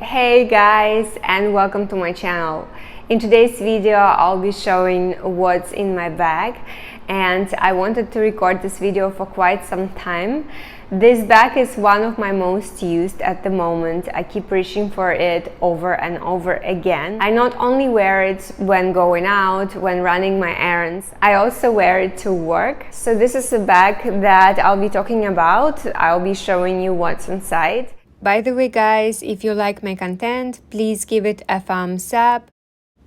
Hey guys, and welcome to my channel. In today's video I'll be showing what's in my bag, and I wanted to record this video for quite some time. This bag is one of my most used at the moment. I keep reaching for it over and over again. I not only wear it when going out, when running my errands, I also wear it to work. So this is a bag that I'll be talking about. I'll be showing you what's inside. By the way guys, if you like my content, please give it a thumbs up,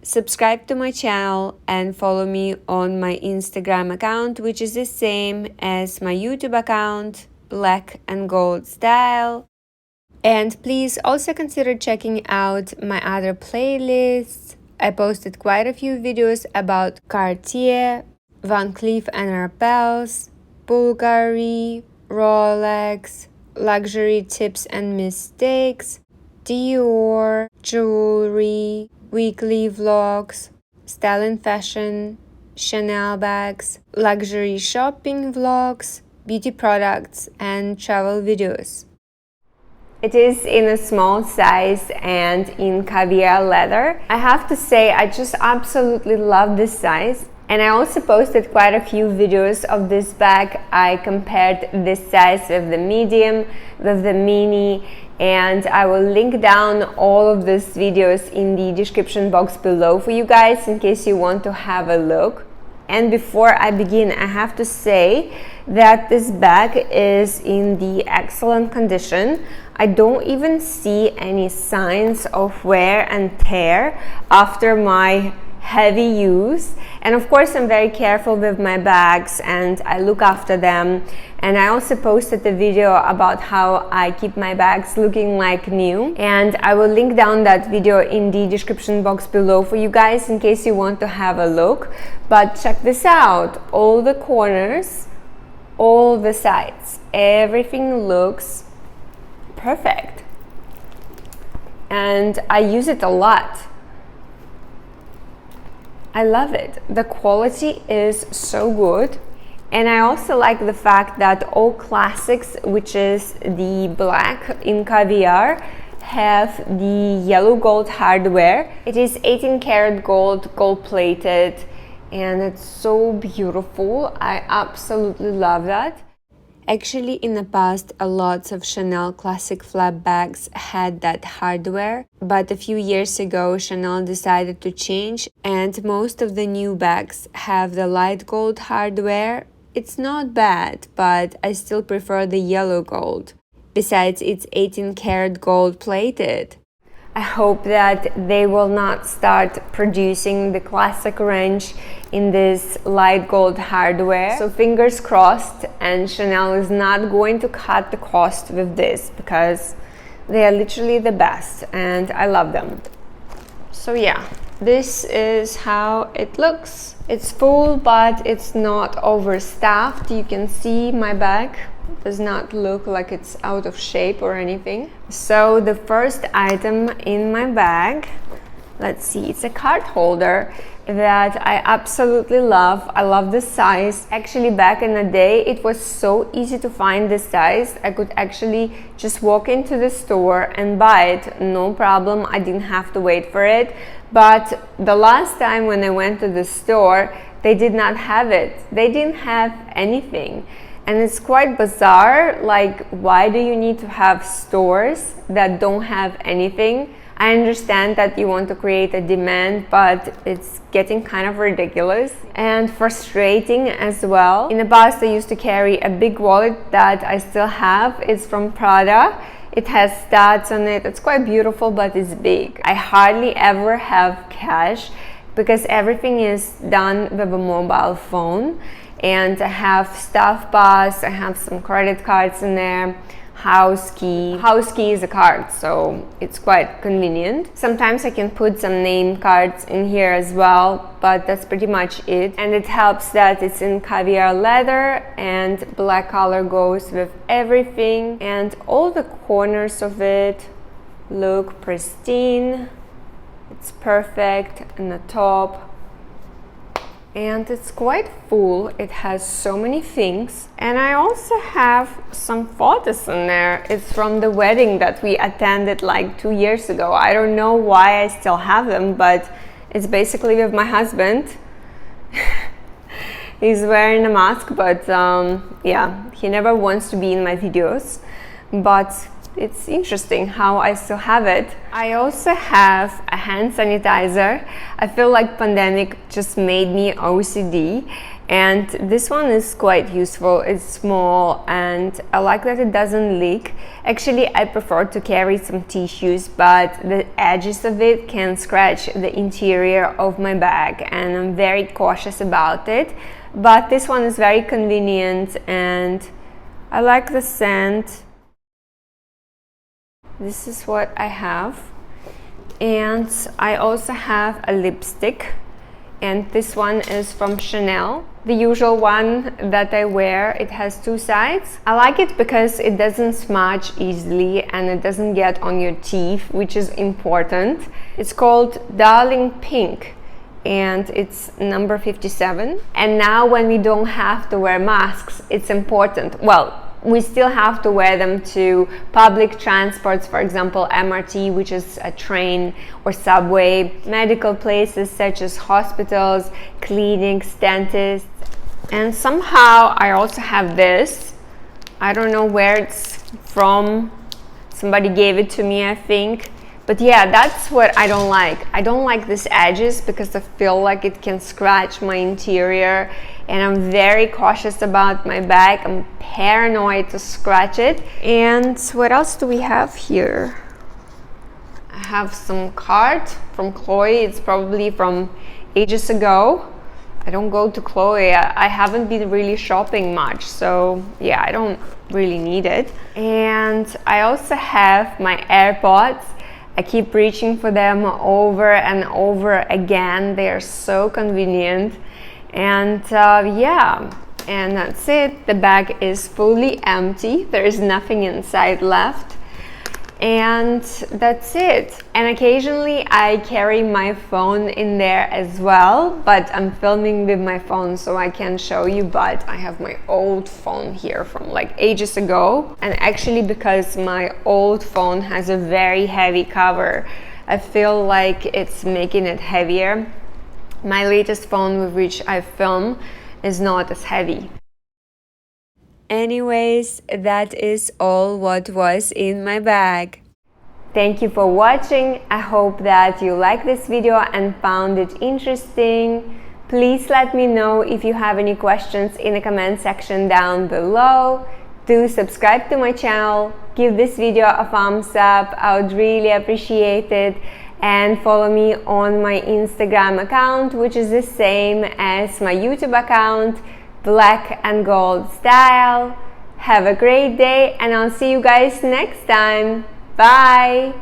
subscribe to my channel, and follow me on my Instagram account, which is the same as my YouTube account, Black and Gold Style. And please also consider checking out my other playlists. I posted quite a few videos about Cartier, Van Cleef & Arpels, Bulgari, Rolex, luxury tips and mistakes, Dior, jewelry, weekly vlogs, style and fashion, Chanel bags, luxury shopping vlogs, beauty products, and travel videos. It is in a small size and in caviar leather. I have to say I just absolutely love this size. And I also posted quite a few videos of this bag. I compared this size with the medium, with the mini, and I will link down all of these videos in the description box below for you guys in case you want to have a look. And before I begin, I have to say that this bag is in the excellent condition. I don't even see any signs of wear and tear after my heavy use. And of course I'm very careful with my bags and I look after them, and I also posted a video about how I keep my bags looking like new, and I will link down that video in the description box below for you guys in case you want to have a look. But check this out, all the corners, all the sides, everything looks perfect, and I use it a lot. I love it. The quality is so good. And I also like the fact that all classics, which is the black in caviar, have the yellow gold hardware. It is 18 karat gold, gold plated, and it's so beautiful. I absolutely love that. Actually, in the past, lots of Chanel classic flap bags had that hardware, but a few years ago, Chanel decided to change, and most of the new bags have the light gold hardware. It's not bad, but I still prefer the yellow gold. Besides, it's 18 karat gold plated. I hope that they will not start producing the classic range in this light gold hardware. So fingers crossed, and Chanel is not going to cut the cost with this because they are literally the best and I love them. So yeah, this is how it looks. It's full, but it's not overstuffed. You can see my bag does not look like it's out of shape or anything. So the first item in my bag, let's see, it's a card holder that I absolutely love. I love the size. Actually, back in the day, it was so easy to find this size. I could actually just walk into the store and buy it, no problem. I didn't have to wait for it. But the last time when I went to the store, they did not have it. They didn't have anything. And it's quite bizarre, like, why do you need to have stores that don't have anything? I understand that you want to create a demand, but it's getting kind of ridiculous and frustrating as well. In the past, I used to carry a big wallet that I still have. It's from Prada. It has stats on it. It's quite beautiful, but it's big. I hardly ever have cash because everything is done with a mobile phone. And I have staff pass, I have some credit cards in there, house key. House key is a card, so it's quite convenient. Sometimes I can put some name cards in here as well, but that's pretty much it. And it helps that it's in caviar leather and black color goes with everything. And all the corners of it look pristine. It's perfect, and the top and it's quite full. It has so many things, and I also have some photos in there. It's from the wedding that we attended like 2 years ago. I don't know why I still have them, but it's basically with my husband. He's wearing a mask, but yeah, he never wants to be in my videos, but it's interesting how I still have it. I also have a hand sanitizer. I feel like pandemic just made me OCD, and this one is quite useful. It's small and I like that it doesn't leak. Actually, I prefer to carry some tissues, but the edges of it can scratch the interior of my bag, and I'm very cautious about it. But this one is very convenient and I like the scent. This is what I have, and I also have a lipstick, and this one is from Chanel, the usual one that I wear. It has two sides. I like it because it doesn't smudge easily and it doesn't get on your teeth, which is important. It's called Darling Pink, and it's number 57. And now when we don't have to wear masks, it's important. Well, we still have to wear them to public transports, for example, MRT, which is a train, or subway, medical places such as hospitals, clinics, dentists. And somehow I also have this. I don't know where it's from. Somebody gave it to me, I think. But yeah, that's what I don't like. I don't like these edges because I feel like it can scratch my interior, and I'm very cautious about my bag. I'm paranoid to scratch it. And what else do we have here? I have some card from Chloe. It's probably from ages ago. I don't go to Chloe. I haven't been really shopping much, so yeah, I don't really need it. And I also have my AirPods. I keep reaching for them over and over again. They are so convenient. And yeah, and that's it. The bag is fully empty. There is nothing inside left. And that's it. And occasionally I carry my phone in there as well, but I'm filming with my phone so I can't show you, but I have my old phone here from like ages ago. And actually, because my old phone has a very heavy cover, I feel like it's making it heavier. My latest phone with which I film is not as heavy. Anyways, that is all what was in my bag. Thank you for watching. I hope that you liked this video and found it interesting. Please let me know if you have any questions in the comment section down below. Do subscribe to my channel, give this video a thumbs up, I would really appreciate it. And follow me on my Instagram account, which is the same as my YouTube account, Black and Gold Style. Have a great day, and I'll see you guys next time. Bye!